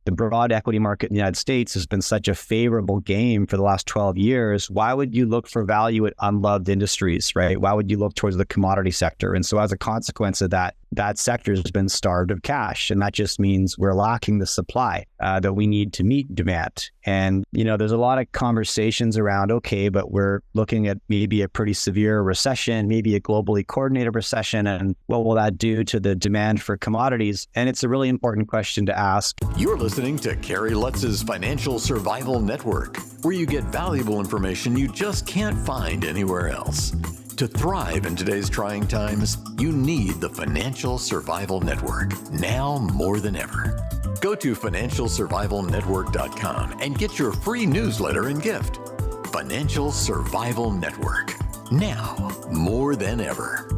the broad equity market in the United States has been such a favorable game for the last 12 years, why would you look for value at unloved industries, right? Why would you look towards the commodity sector? And so as a consequence of that, that sector has been starved of cash. And that just means we're lacking the supply that we need to meet demand. And, there's a lot of conversations around, okay, but we're looking at maybe a pretty severe recession, maybe a globally coordinated recession. And what will that do to the demand for commodities? And it's a really important question to ask. You're listening to Kerry Lutz's Financial Survival Network, where you get valuable information you just can't find anywhere else. To thrive in today's trying times, you need the Financial Survival Network, now more than ever. Go to financialsurvivalnetwork.com and get your free newsletter and gift. Financial Survival Network, now more than ever.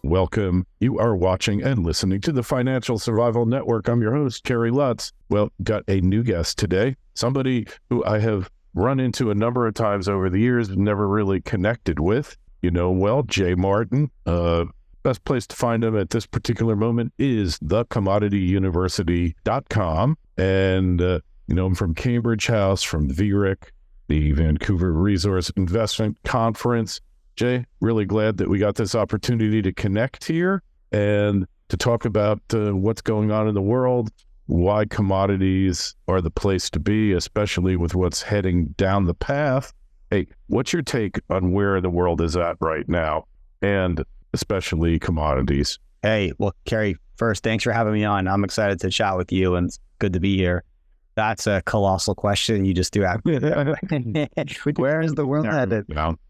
Welcome. You are watching and listening to the Financial Survival Network. I'm your host, Kerry Lutz. Well, got a new guest today, somebody who I have run into a number of times over the years, never really connected with. Jay Martin. Best place to find him at this particular moment is thecommodityuniversity.com. And, I'm from Cambridge House, from VRIC, the Vancouver Resource Investment Conference. Jay, really glad that we got this opportunity to connect here and to talk about what's going on in the world, why commodities are the place to be, especially with what's heading down the path. Hey, what's your take on where the world is at right now, and especially commodities? Hey, well, Kerry, first, thanks for having me on. I'm excited to chat with you, and it's good to be here. That's a colossal question you just threw out. Where is the world headed?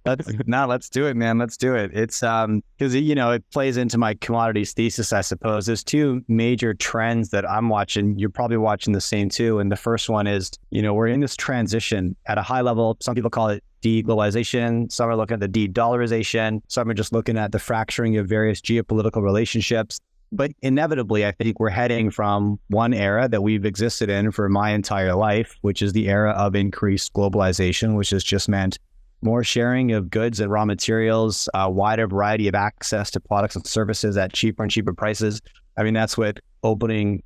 Let's do it, man. Let's do it. It's because it plays into my commodities thesis, I suppose. There's two major trends that I'm watching. You're probably watching the same too. And the first one is, we're in this transition at a high level. Some people call it de-globalization. Some are looking at the de-dollarization. Some are just looking at the fracturing of various geopolitical relationships. But inevitably, I think we're heading from one era that we've existed in for my entire life, which is the era of increased globalization, which has just meant more sharing of goods and raw materials, a wider variety of access to products and services at cheaper and cheaper prices. I mean, that's what opening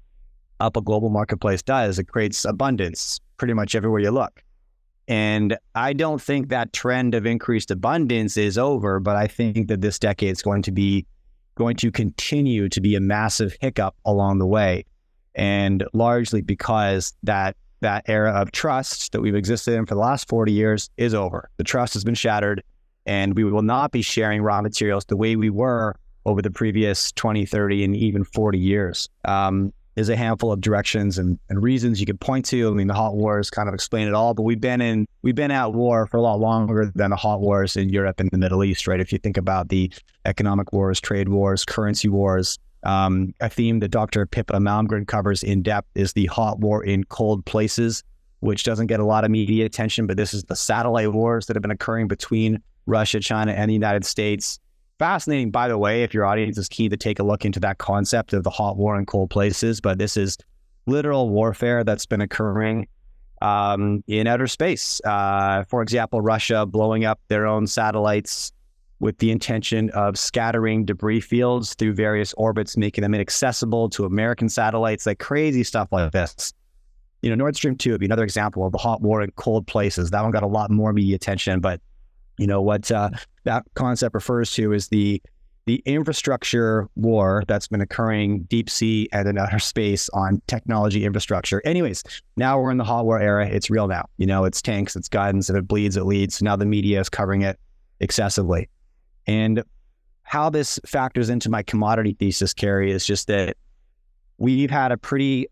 up a global marketplace does. It creates abundance pretty much everywhere you look. And I don't think that trend of increased abundance is over, but I think that this decade is going to continue to be a massive hiccup along the way. And largely because that era of trust that we've existed in for the last 40 years is over. The trust has been shattered, and we will not be sharing raw materials the way we were over the previous 20, 30, and even 40 years. There's a handful of directions and reasons you could point to. I mean, the hot wars kind of explain it all, but we've been at war for a lot longer than the hot wars in Europe and the Middle East, right? If you think about the economic wars, trade wars, currency wars, a theme that Dr. Pippa Malmgren covers in depth is the hot war in cold places, which doesn't get a lot of media attention, but this is the satellite wars that have been occurring between Russia, China, and the United States. Fascinating, by the way, if your audience is keen to take a look into that concept of the hot war in cold places, but this is literal warfare that's been occurring in outer space. For example, Russia blowing up their own satellites with the intention of scattering debris fields through various orbits, making them inaccessible to American satellites, like crazy stuff like this. Nord Stream 2 would be another example of the hot war in cold places. That one got a lot more media attention, but what that concept refers to is the infrastructure war that's been occurring deep sea and in outer space on technology infrastructure. Anyways, now we're in the hot war era. It's real now. It's tanks, it's guns. If it bleeds, it leads. Now the media is covering it excessively. And how this factors into my commodity thesis, Kerry, is just that we've had a pretty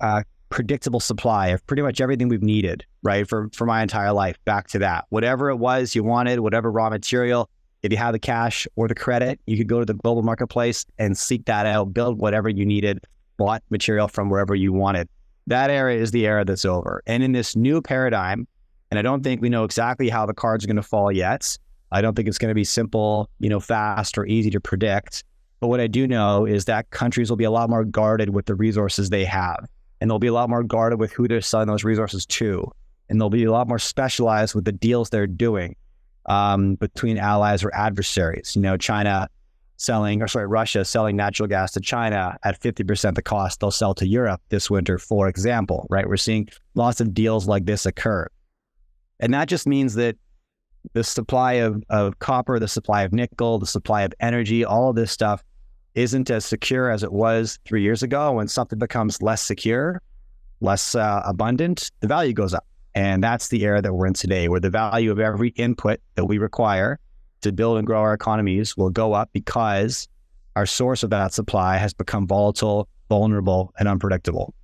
predictable supply of pretty much everything we've needed, right? For my entire life, back to that. Whatever it was you wanted, whatever raw material, if you have the cash or the credit, you could go to the global marketplace and seek that out, build whatever you needed, bought material from wherever you wanted. That era is the era that's over. And in this new paradigm, and I don't think we know exactly how the cards are going to fall yet. I don't think it's going to be simple, fast or easy to predict. But what I do know is that countries will be a lot more guarded with the resources they have. And they'll be a lot more guarded with who they're selling those resources to. And they'll be a lot more specialized with the deals they're doing between allies or adversaries. China Russia selling natural gas to China at 50% the cost they'll sell to Europe this winter, for example, right? We're seeing lots of deals like this occur. And that just means that the supply of copper, the supply of nickel, the supply of energy, all of this stuff isn't as secure as it was 3 years ago. When something becomes less secure, less abundant, the value goes up. And that's the era that we're in today, where the value of every input that we require to build and grow our economies will go up because our source of that supply has become volatile, vulnerable, and unpredictable.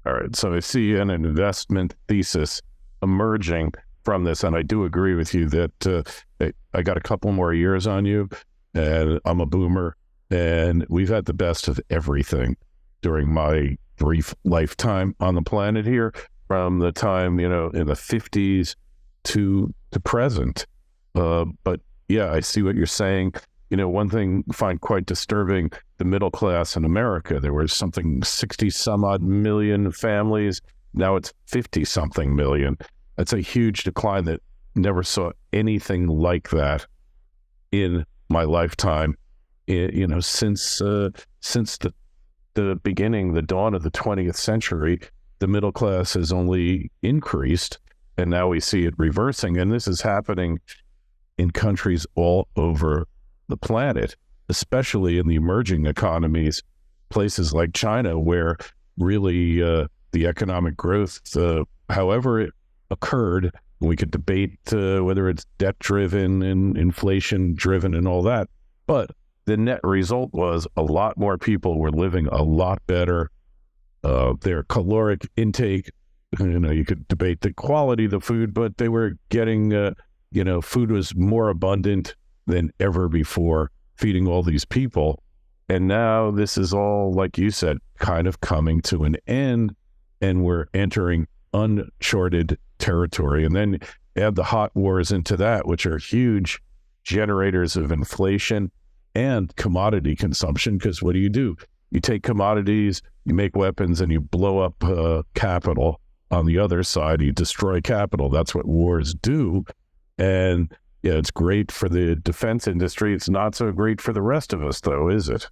All right. So I see an investment thesis emerging from this. And I do agree with you that I got a couple more years on you, and I'm a boomer, and we've had the best of everything during my brief lifetime on the planet here, from the time, in the 50s to the present. But yeah, I see what you're saying. One thing I find quite disturbing, the middle class in America, there was something 60 some odd million families. Now it's 50 something million. That's a huge decline that never saw anything like that in my lifetime. Since the beginning, the dawn of the 20th century, the middle class has only increased, and now we see it reversing. And this is happening in countries all over the planet, especially in the emerging economies, places like China, where really the economic growth, however it occurred, we could debate whether it's debt-driven and inflation-driven and all that, but the net result was a lot more people were living a lot better. Their caloric intake, you could debate the quality of the food, but they were getting, food was more abundant than ever before, feeding all these people. And now this is all, like you said, kind of coming to an end, and we're entering uncharted territory. And then add the hot wars into that, which are huge generators of inflation and commodity consumption. Because what do? You take commodities, you make weapons, and you blow up capital. On the other side, you destroy capital. That's what wars do. And yeah, it's great for the defense industry. It's not so great for the rest of us, though, is it?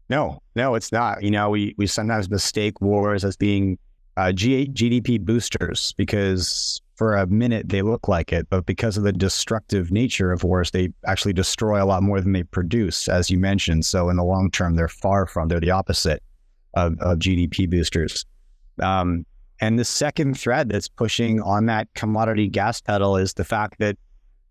No, it's not. We sometimes mistake wars as being GDP boosters, because for a minute they look like it, but because of the destructive nature of wars, they actually destroy a lot more than they produce, as you mentioned. So in the long term, they're the opposite of GDP boosters. And the second thread that's pushing on that commodity gas pedal is the fact that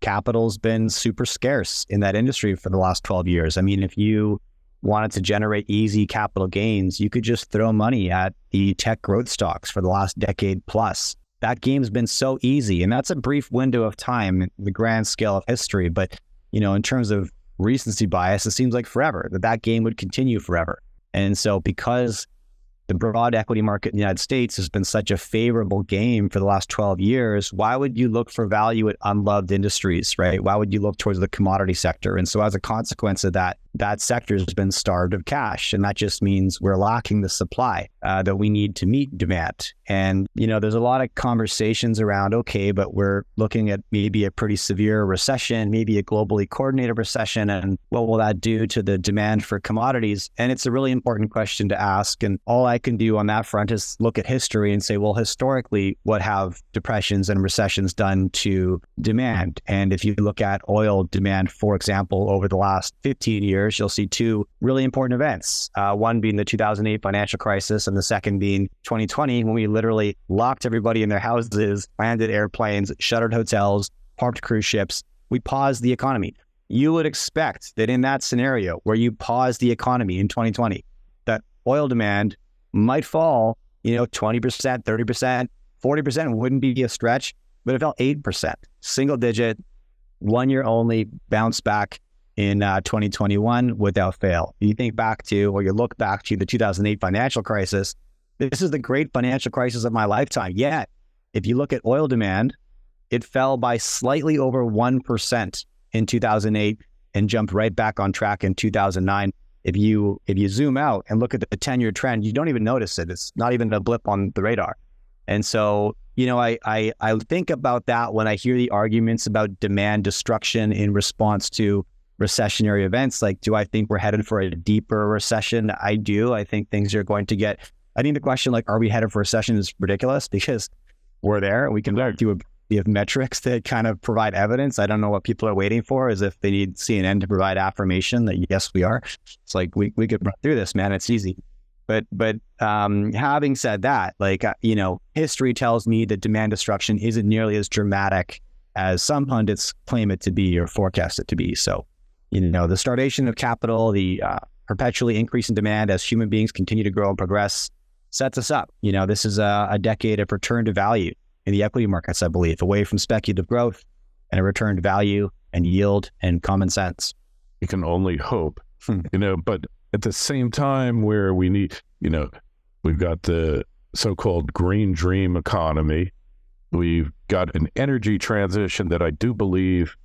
capital's been super scarce in that industry for the last 12 years. I mean, if you wanted to generate easy capital gains, you could just throw money at the tech growth stocks for the last decade plus. That game's been so easy, and that's a brief window of time in the grand scale of history. But, in terms of recency bias, it seems like forever, that game would continue forever. And so because the broad equity market in the United States has been such a favorable game for the last 12 years, why would you look for value at unloved industries, right? Why would you look towards the commodity sector? And so as a consequence of that, that sector has been starved of cash. And that just means we're lacking the supply that we need to meet demand. And, there's a lot of conversations around, okay, but we're looking at maybe a pretty severe recession, maybe a globally coordinated recession. And what will that do to the demand for commodities? And it's a really important question to ask. And all I can do on that front is look at history and say, well, historically, what have depressions and recessions done to demand? And if you look at oil demand, for example, over the last 15 years, you'll see two really important events. One being the 2008 financial crisis, and the second being 2020, when we literally locked everybody in their houses, landed airplanes, shuttered hotels, parked cruise ships. We paused the economy. You would expect that in that scenario where you pause the economy in 2020, that oil demand might fall, 20%, 30%, 40% wouldn't be a stretch, but it fell 8%, single digit, 1 year only, bounce back in 2021 without fail. You think back to, or you look back to the 2008 financial crisis, this is the great financial crisis of my lifetime. Yet, if you look at oil demand, it fell by slightly over 1% in 2008 and jumped right back on track in 2009. If you zoom out and look at the 10-year trend, you don't even notice it. It's not even a blip on the radar. And so, I think about that when I hear the arguments about demand destruction in response to recessionary events. Like, do I think we're headed for a deeper recession? I do. I think things are going to get, I think the question, like, are we headed for a recession is ridiculous because we're there. We can do a metrics that kind of provide evidence. I don't know what people are waiting for, is if they need CNN to provide affirmation that yes, we are. It's like, we could run through this, man. It's easy. But having said that, like, history tells me that demand destruction isn't nearly as dramatic as some pundits claim it to be or forecast it to be. So, the starvation of capital, the perpetually increasing demand as human beings continue to grow and progress sets us up. This is a decade of return to value in the equity markets, I believe, away from speculative growth and a return to value and yield and common sense. You can only hope, but at the same time where we need, we've got the so-called green dream economy. We've got an energy transition that I do believe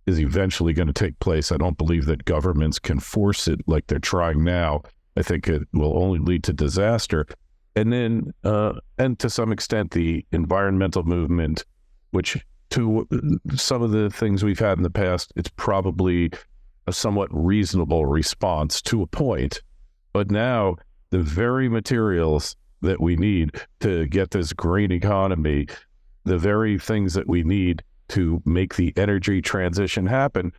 is eventually going to take place. I don't believe that governments can force it like they're trying now. I think it will only lead to disaster. And then, and to some extent, the environmental movement, which to some of the things we've had in the past, it's probably a somewhat reasonable response to a point. But now the very materials that we need to get this green economy, the very things that we need to make the energy transition happen,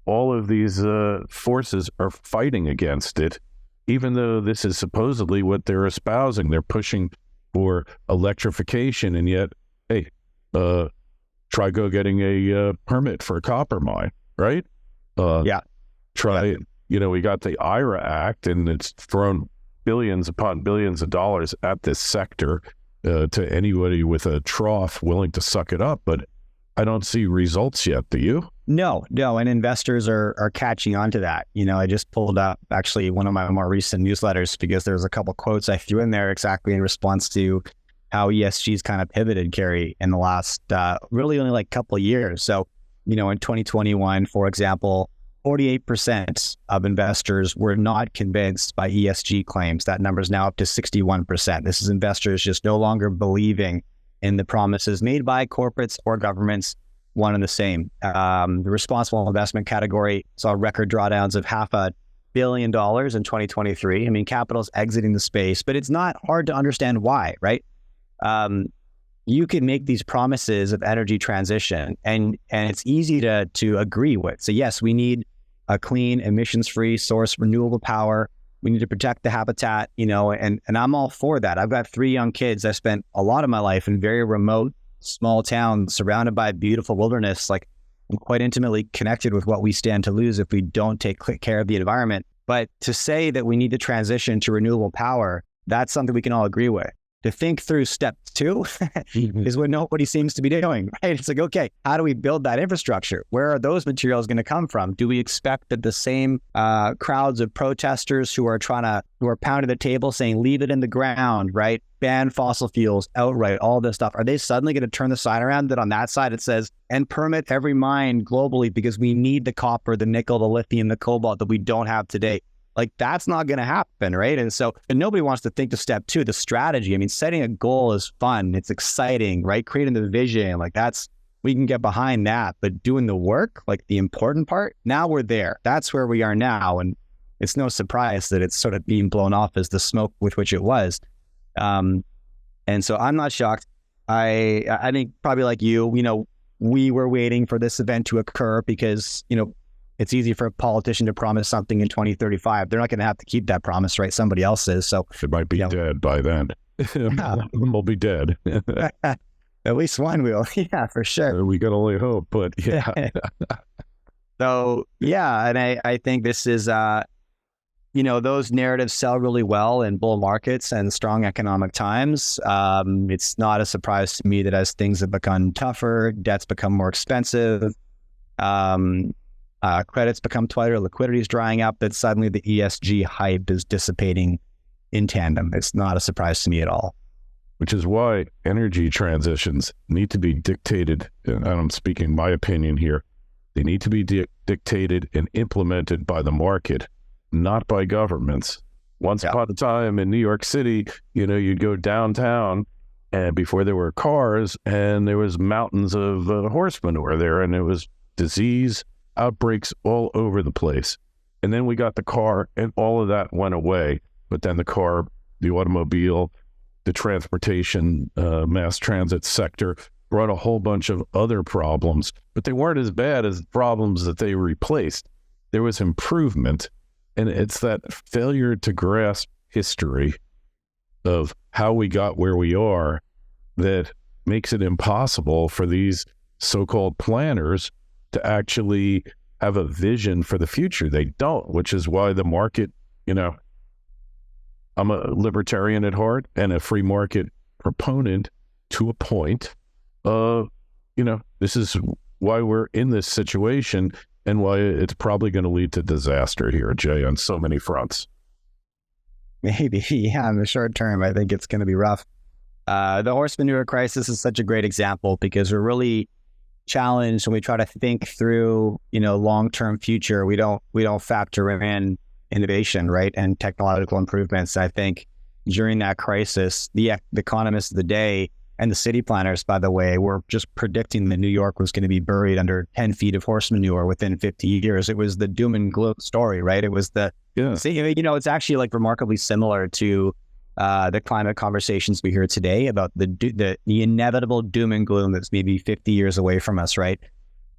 all of these forces are fighting against it, even though this is supposedly what they're espousing. They're pushing for electrification, and yet, hey, try getting a permit for a copper mine, right? We got the IRA Act, and it's thrown billions upon billions of dollars at this sector to anybody with a trough willing to suck it up. But I don't see results yet. Do you? No. And investors are catching on to that. I just pulled up actually one of my more recent newsletters because there's a couple quotes I threw in there exactly in response to how ESG's kind of pivoted, Carrie, in the last really only like couple of years. So, in 2021, for example, 48% of investors were not convinced by ESG claims. That number is now up to 61%. This is investors just no longer believing in the promises made by corporates or governments, one and the same. The responsible investment category saw record drawdowns of $500 million in 2023. I mean, capital's exiting the space, but it's not hard to understand why, right? You can make these promises of energy transition, and it's easy to agree with. So yes, we need a clean, emissions-free source, renewable power. We need to protect the habitat, and I'm all for that. I've got 3 young kids. I spent a lot of my life in very remote, small towns surrounded by beautiful wilderness. Like, I'm quite intimately connected with what we stand to lose if we don't take care of the environment. But to say that we need to transition to renewable power, that's something we can all agree with. To think through step 2 is what nobody sems to be doing, right? It's like, okay, how do we build that infrastructure? Where are those materials going to come from? Do we expect that the same crowds of protesters who are pounding the table saying, leave it in the ground, right? Ban fossil fuels outright, all this stuff. Are they suddenly going to turn the sign around that on that side it says, and permit every mine globally because we need the copper, the nickel, the lithium, the cobalt that we don't have today? Like, that's not going to happen, right? And nobody wants to think to step 2, the strategy. I mean, setting a goal is fun. It's exciting, right? Creating the vision, like we can get behind that. But doing the work, like the important part, now we're there. That's where we are now. And it's no surprise that it's sort of being blown off as the smoke with which it was. And so I'm not shocked. I think probably like you, we were waiting for this event to occur because, it's easy for a politician to promise something in 2035. They're not going to have to keep that promise, right? Somebody else is. So it might be dead by then. We'll be dead. At least one will. Yeah, for sure. We can only hope, but yeah. So, yeah. And I think this is, those narratives sell really well in bull markets and strong economic times. It's not a surprise to me that as things have become tougher, debts become more expensive, credits become tighter, liquidity is drying up, that suddenly the ESG hype is dissipating in tandem. It's not a surprise to me at all. Which is why energy transitions need to be dictated, and I'm speaking my opinion here, they need to be dictated and implemented by the market, not by governments. Once upon a time in New York City, you'd go downtown, and before there were cars, and there was mountains of horse manure there, and it was disease outbreaks all over the place. And then we got the car, and all of that went away. But then the car, the automobile, the transportation, mass transit sector brought a whole bunch of other problems, but they weren't as bad as the problems that they replaced. There was improvement, and it's that failure to grasp history of how we got where we are that makes it impossible for these so-called planners to actually have a vision for the future. They don't, which is why the market, I'm a libertarian at heart and a free market proponent to a point. This is why we're in this situation and why it's probably going to lead to disaster here, Jay, on so many fronts. Maybe, yeah, in the short term, I think it's going to be rough. The horse manure crisis is such a great example because we're really challenged when we try to think through, long-term future. We don't factor in innovation, right, and technological improvements. I think during that crisis, the economists of the day and the city planners, by the way, were just predicting that New York was going to be buried under 10 feet of horse manure within 50 years. It was the doom and gloom story, right? It was it's actually like remarkably similar to the climate conversations we hear today about the inevitable doom and gloom that's maybe 50 years away from us, right?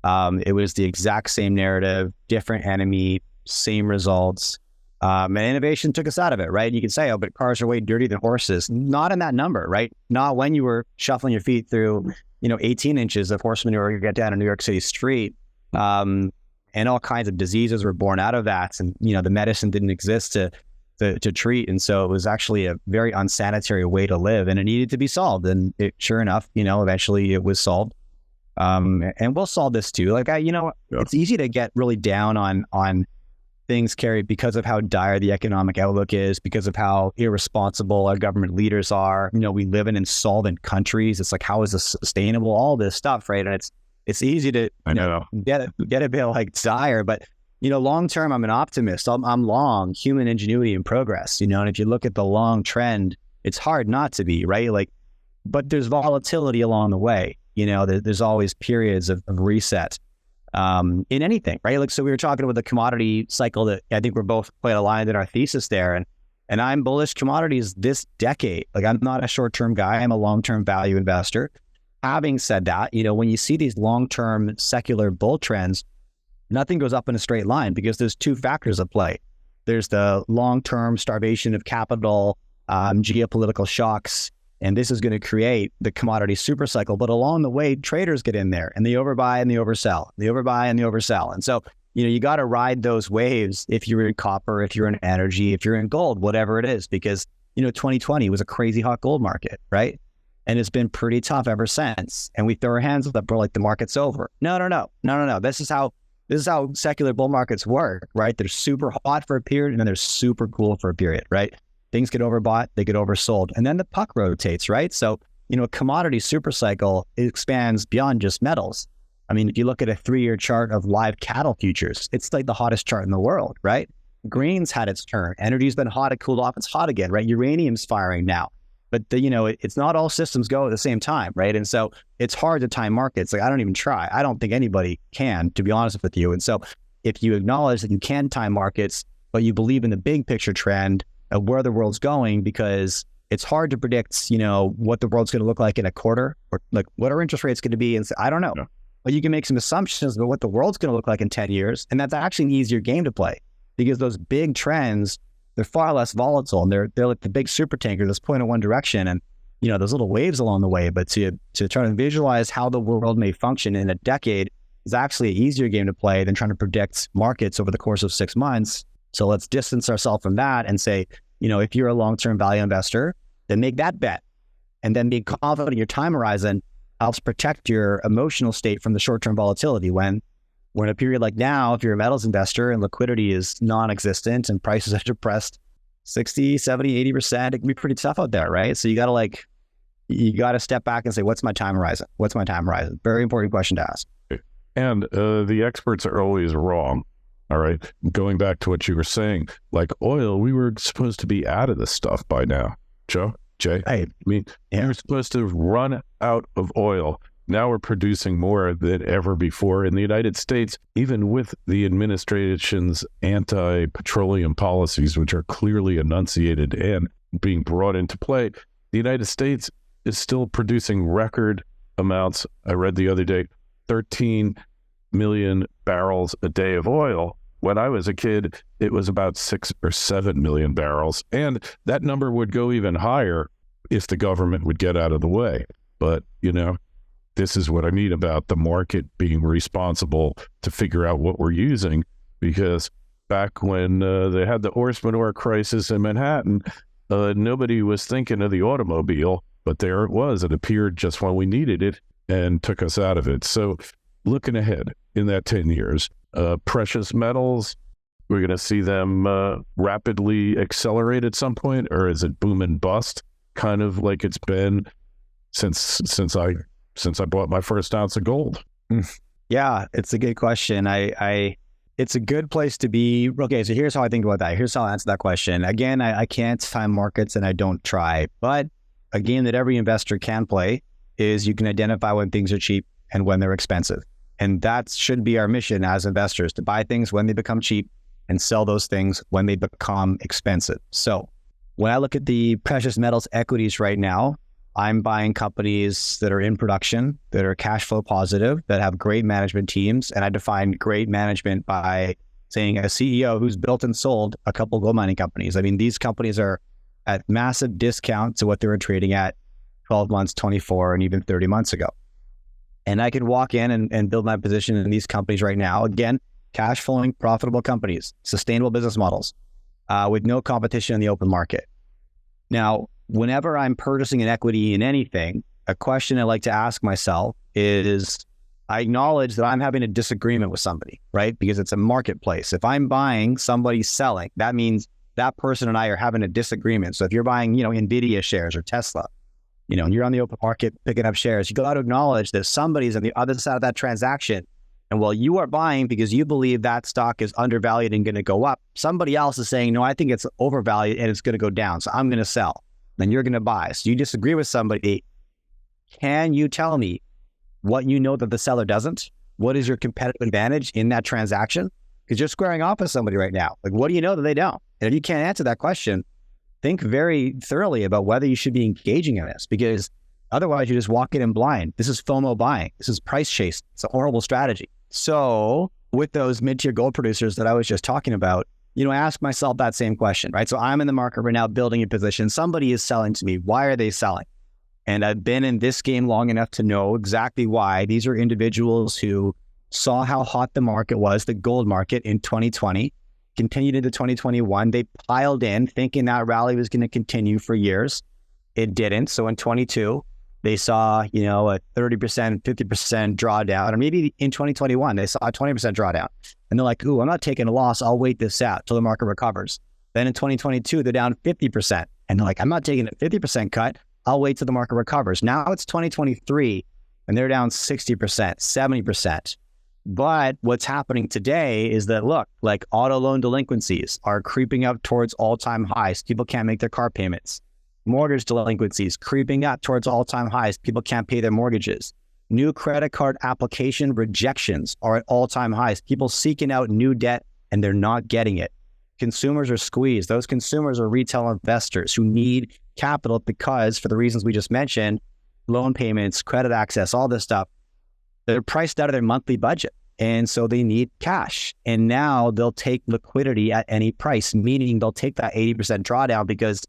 It was the exact same narrative, different enemy, same results. And innovation took us out of it, right? You could say, but cars are way dirtier than horses. Not in that number, right? Not when you were shuffling your feet through, 18 inches of horse manure you get down a New York City street. And all kinds of diseases were born out of that. And, the medicine didn't exist to treat. And so it was actually a very unsanitary way to live, and it needed to be solved. And sure enough, eventually it was solved. And we'll solve this too. It's easy to get really down on things, Kerry, because of how dire the economic outlook is, because of how irresponsible our government leaders are. We live in insolvent countries. It's like, how is this sustainable? All this stuff, right? And it's easy to get a bit like dire, but long term, I'm an optimist. I'm long human ingenuity and progress. And if you look at the long trend, it's hard not to be, right? But there's volatility along the way. There's always periods of reset. In anything, right? So we were talking about the commodity cycle that I think we're both quite aligned in our thesis there. And I'm bullish commodities this decade. I'm not a short-term guy. I'm a long-term value investor. Having said that, when you see these long-term secular bull trends, nothing goes up in a straight line because there's two factors at play. There's the long-term starvation of capital, geopolitical shocks, and this is going to create the commodity super cycle. But along the way, traders get in there and they overbuy and they oversell, And so, you got to ride those waves if you're in copper, if you're in energy, if you're in gold, whatever it is, because, 2020 was a crazy hot gold market, right? And it's been pretty tough ever since. And we throw our hands up, we're like, the market's over. No. This is how secular bull markets work, right? They're super hot for a period and then they're super cool for a period, right? Things get overbought, they get oversold, and then the puck rotates, right? So, a commodity super cycle, it expands beyond just metals. If you look at a 3-year chart of live cattle futures, it's like the hottest chart in the world, right? Grain's had its turn. Energy's been hot, it cooled off, it's hot again, right? Uranium's firing now. But, it's not all systems go at the same time, right? And so it's hard to time markets. I don't even try. I don't think anybody can, to be honest with you. And so if you acknowledge that you can time markets, but you believe in the big picture trend of where the world's going, because it's hard to predict, what the world's going to look like in a quarter, or what are interest rates going to be? And so, I don't know. Yeah. But you can make some assumptions about what the world's going to look like in 10 years. And that's actually an easier game to play because those big trends, they're far less volatile, and they're like the big super tanker that's pointing in one direction, and there's little waves along the way. But to try to visualize how the world may function in a decade is actually an easier game to play than trying to predict markets over the course of 6 months. So let's distance ourselves from that and say, if you're a long-term value investor, then make that bet, and then be confident in your time horizon helps protect your emotional state from the short-term volatility. When we're in a period like now, if you're a metals investor and liquidity is non-existent and prices are depressed 60, 70, 80%, it can be pretty tough out there, right? So you got to step back and say, what's my time horizon? Very important question to ask. And the experts are always wrong. All right. Going back to what you were saying, like oil, we were supposed to be out of this stuff by now. Jay, we were supposed to run out of oil Now we're producing more than ever before in the United States, even with the administration's anti-petroleum policies, which are clearly enunciated and being brought into play. The United States is still producing record amounts. I read the other day, 13 million barrels a day of oil. When I was a kid, it was about 6 or 7 million barrels. And that number would go even higher if the government would get out of the way. But, this is what I mean about the market being responsible to figure out what we're using. Because back when they had the horse manure crisis in Manhattan, nobody was thinking of the automobile, but there it was. It appeared just when we needed it and took us out of it. So looking ahead in that 10 years, precious metals, we're going to see them rapidly accelerate at some point, or is it boom and bust, kind of like it's been since I bought my first ounce of gold? Yeah, it's a good question. It's a good place to be. Okay, so here's how I think about that. Here's how I answer that question. Again, I can't time markets and I don't try, but a game that every investor can play is you can identify when things are cheap and when they're expensive. And that should be our mission as investors, to buy things when they become cheap and sell those things when they become expensive. So when I look at the precious metals equities right now, I'm buying companies that are in production, that are cash flow positive, that have great management teams. And I define great management by saying a CEO who's built and sold a couple gold mining companies. I mean, these companies are at massive discount to what they were trading at 12 months, 24, and even 30 months ago. And I can walk in and build my position in these companies right now. Again, cash flowing, profitable companies, sustainable business models with no competition in the open market. Now, whenever I'm purchasing an equity in anything, a question I like to ask myself is, I acknowledge that I'm having a disagreement with somebody, right? Because it's a marketplace. If I'm buying, somebody's selling. That means that person and I are having a disagreement. So if you're buying, NVIDIA shares or Tesla, and you're on the open market picking up shares, you got to acknowledge that somebody's on the other side of that transaction. And while you are buying because you believe that stock is undervalued and going to go up, somebody else is saying, no, I think it's overvalued and it's going to go down, so I'm going to sell. Then you're going to buy. So you disagree with somebody. Can you tell me what you know that the seller doesn't? What is your competitive advantage in that transaction? Because you're squaring off with somebody right now. Like, what do you know that they don't? And if you can't answer that question, think very thoroughly about whether you should be engaging in this, because otherwise you just walk in blind. This is FOMO buying. This is price chase. It's a horrible strategy. So with those mid-tier gold producers that I was just talking about, I ask myself that same question, right? So I'm in the market right now building a position. Somebody is selling to me. Why are they selling? And I've been in this game long enough to know exactly why. These are individuals who saw how hot the market was, the gold market in 2020, continued into 2021. They piled in thinking that rally was going to continue for years. It didn't. So in 22, they saw, a 30%, 50% drawdown, or maybe in 2021, they saw a 20% drawdown. And they're like, ooh, I'm not taking a loss. I'll wait this out till the market recovers. Then in 2022, they're down 50%. And they're like, I'm not taking a 50% cut. I'll wait till the market recovers. Now it's 2023 and they're down 60%, 70%. But what's happening today is that, look, like auto loan delinquencies are creeping up towards all-time highs. People can't make their car payments. Mortgage delinquencies creeping up towards all-time highs. People can't pay their mortgages. New credit card application rejections are at all-time highs. People seeking out new debt and they're not getting it. Consumers are squeezed. Those consumers are retail investors who need capital because, for the reasons we just mentioned, loan payments, credit access, all this stuff, they're priced out of their monthly budget. And so they need cash. And now they'll take liquidity at any price, meaning they'll take that 80% drawdown because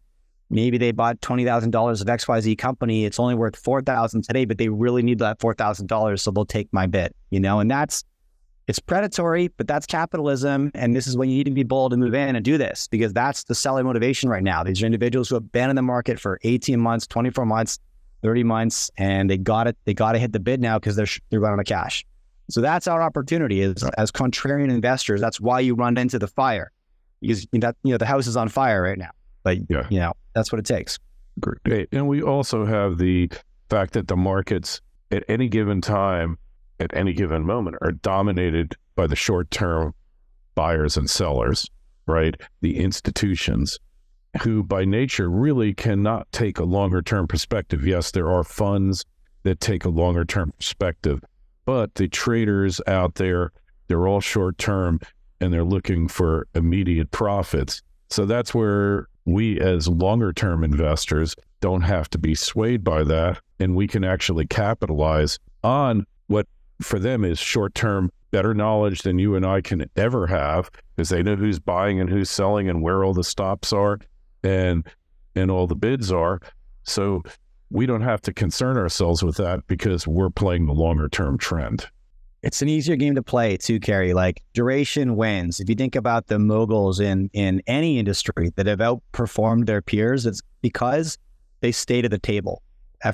maybe they bought $20,000 of XYZ company. It's only worth $4,000 today, but they really need that $4,000. So they'll take my bid, and it's predatory, but that's capitalism. And this is when you need to be bold and move in and do this, because that's the selling motivation right now. These are individuals who have been in the market for 18 months, 24 months, 30 months, and they got to hit the bid now because they're running out of cash. So that's our opportunity as contrarian investors. That's why you run into the fire, because the house is on fire right now. But that's what it takes. Great. And we also have the fact that the markets at any given time, at any given moment, are dominated by the short-term buyers and sellers, right? The institutions who by nature really cannot take a longer-term perspective. Yes, there are funds that take a longer term perspective. But the traders out there, they're all short term and they're looking for immediate profits. So that's where we as longer term investors don't have to be swayed by that. And we can actually capitalize on what for them is short term, better knowledge than you and I can ever have, because they know who's buying and who's selling and where all the stops are and all the bids are. So we don't have to concern ourselves with that because we're playing the longer term trend. It's an easier game to play too, Kerry. Like duration wins. If you think about the moguls in any industry that have outperformed their peers, it's because they stayed at the table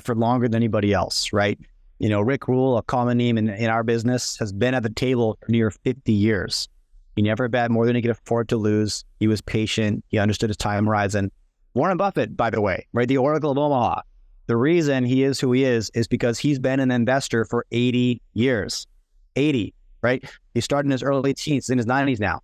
for longer than anybody else, right? You know, Rick Rule, a common name in our business, has been at the table for near 50 years. He never bet more than he could afford to lose. He was patient. He understood his time horizon. Warren Buffett, by the way, right? The Oracle of Omaha. The reason he is who he is because he's been an investor for 80 years. 80, right? He started in his early teens, in his 90s now.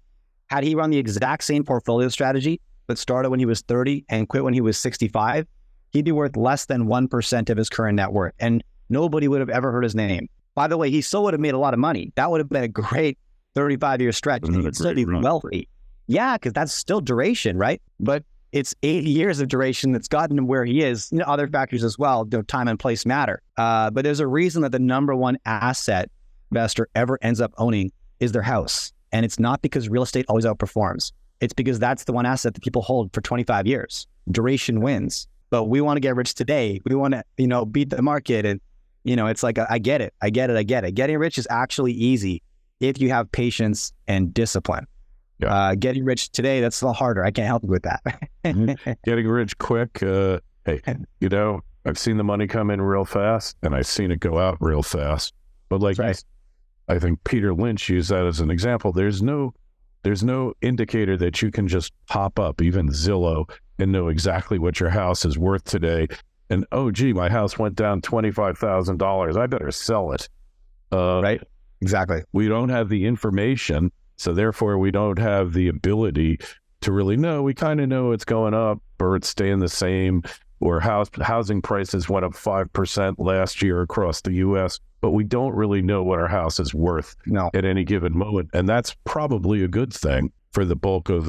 Had he run the exact same portfolio strategy, but started when he was 30 and quit when he was 65, he'd be worth less than 1% of his current net worth. And nobody would have ever heard his name. By the way, he still would have made a lot of money. That would have been a great 35-year stretch. He'd still be wealthy. Yeah, because that's still duration, right? But it's 80 years of duration that's gotten him where he is. You know, other factors as well, time and place matter. But there's a reason that the number one asset investor ever ends up owning is their house. And it's not because real estate always outperforms. It's because that's the one asset that people hold for 25 years. Duration wins. But we want to get rich today. We want to, beat the market. And, it's like, I get it. Getting rich is actually easy if you have patience and discipline. Yeah. Getting rich today, that's a little harder. I can't help you with that. Getting rich quick. Hey, I've seen the money come in real fast and I've seen it go out real fast. But like, right. I think Peter Lynch used that as an example. There's no indicator that you can just pop up, even Zillow, and know exactly what your house is worth today. And, oh, gee, my house went down $25,000. I better sell it. Right. Exactly. We don't have the information. So therefore, we don't have the ability to really know. We kind of know it's going up or it's staying the same, or housing prices went up 5% last year across the U.S., but we don't really know what our house is worth at any given moment. And that's probably a good thing for the bulk of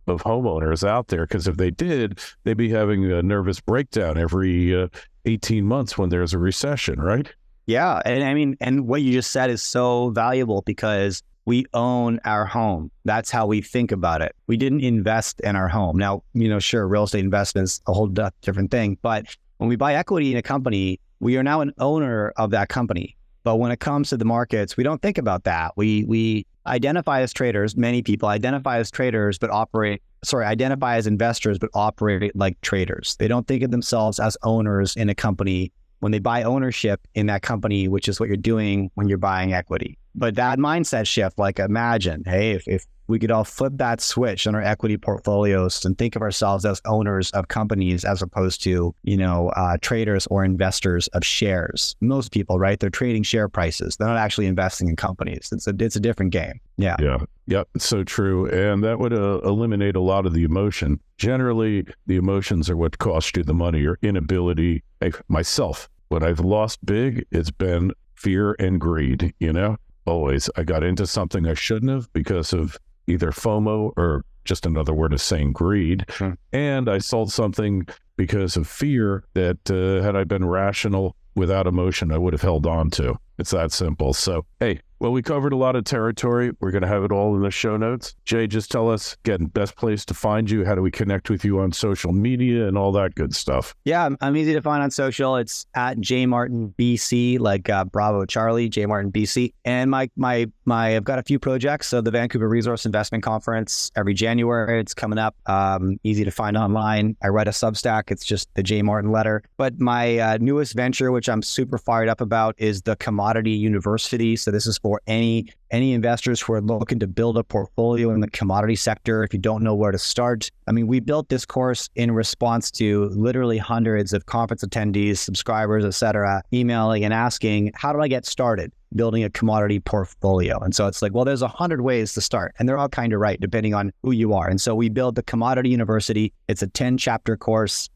homeowners out there, because if they did, they'd be having a nervous breakdown every 18 months when there's a recession, right? Yeah. And what you just said is so valuable because we own our home. That's how we think about it. We didn't invest in our home. Now, sure, real estate investment's a whole different thing. But when we buy equity in a company, we are now an owner of that company. But when it comes to the markets, we don't think about that. We identify as traders. Many people identify as traders, but identify as investors, but operate like traders. They don't think of themselves as owners in a company when they buy ownership in that company, which is what you're doing when you're buying equity. But that mindset shift, like imagine, hey, if we could all flip that switch on our equity portfolios and think of ourselves as owners of companies as opposed to, traders or investors of shares. Most people, right? They're trading share prices. They're not actually investing in companies. It's a different game. Yeah. Yeah. Yep. It's so true. And that would eliminate a lot of the emotion. Generally, the emotions are what cost you the money, your inability. Myself, when I've lost big, it's been fear and greed, always. I got into something I shouldn't have because of either FOMO or just another word of saying greed. Sure. And I sold something because of fear that had I been rational without emotion, I would have held on to. It's that simple. So, hey, well, we covered a lot of territory. We're going to have it all in the show notes. Jay, just tell us, again, best place to find you. How do we connect with you on social media and all that good stuff? Yeah, I'm easy to find on social. It's at jmartinbc, like Bravo Charlie, J Martin BC. And I've got a few projects. So the Vancouver Resource Investment Conference every January, it's coming up. Easy to find online. I write a Substack. It's just the J Martin letter. But my newest venture, which I'm super fired up about, is the Commodity University. So this is for any investors who are looking to build a portfolio in the commodity sector. If you don't know where to start, we built this course in response to literally hundreds of conference attendees, subscribers, etc., emailing and asking, how do I get started building a commodity portfolio? And so it's like, well, there's 100 ways to start, and they're all kind of right, depending on who you are. And so we built the Commodity University. It's a 10-chapter course.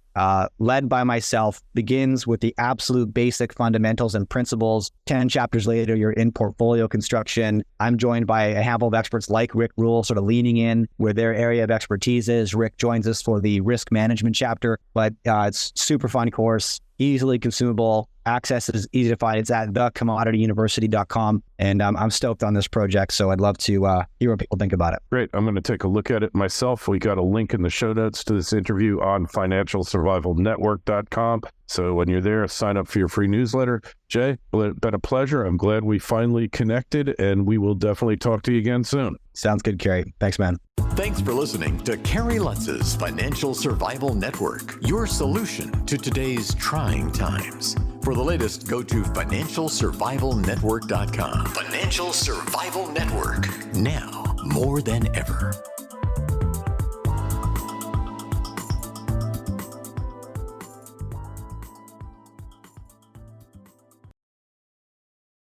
led by myself, begins with the absolute basic fundamentals and principles. 10 chapters later, you're in portfolio construction. I'm joined by a handful of experts like Rick Rule, sort of leaning in where their area of expertise is. Rick joins us for the risk management chapter, but it's super fun course, easily consumable. Access is easy to find. It's at thecommodityuniversity.com. And I'm stoked on this project, so I'd love to hear what people think about it. Great. I'm going to take a look at it myself. We got a link in the show notes to this interview on financialsurvivalnetwork.com. So when you're there, sign up for your free newsletter. Jay, it's been a pleasure. I'm glad we finally connected, and we will definitely talk to you again soon. Sounds good, Kerry. Thanks, man. Thanks for listening to Kerry Lutz's Financial Survival Network, your solution to today's trying times. For the latest, go to financialsurvivalnetwork.com. Financial Survival Network, now more than ever.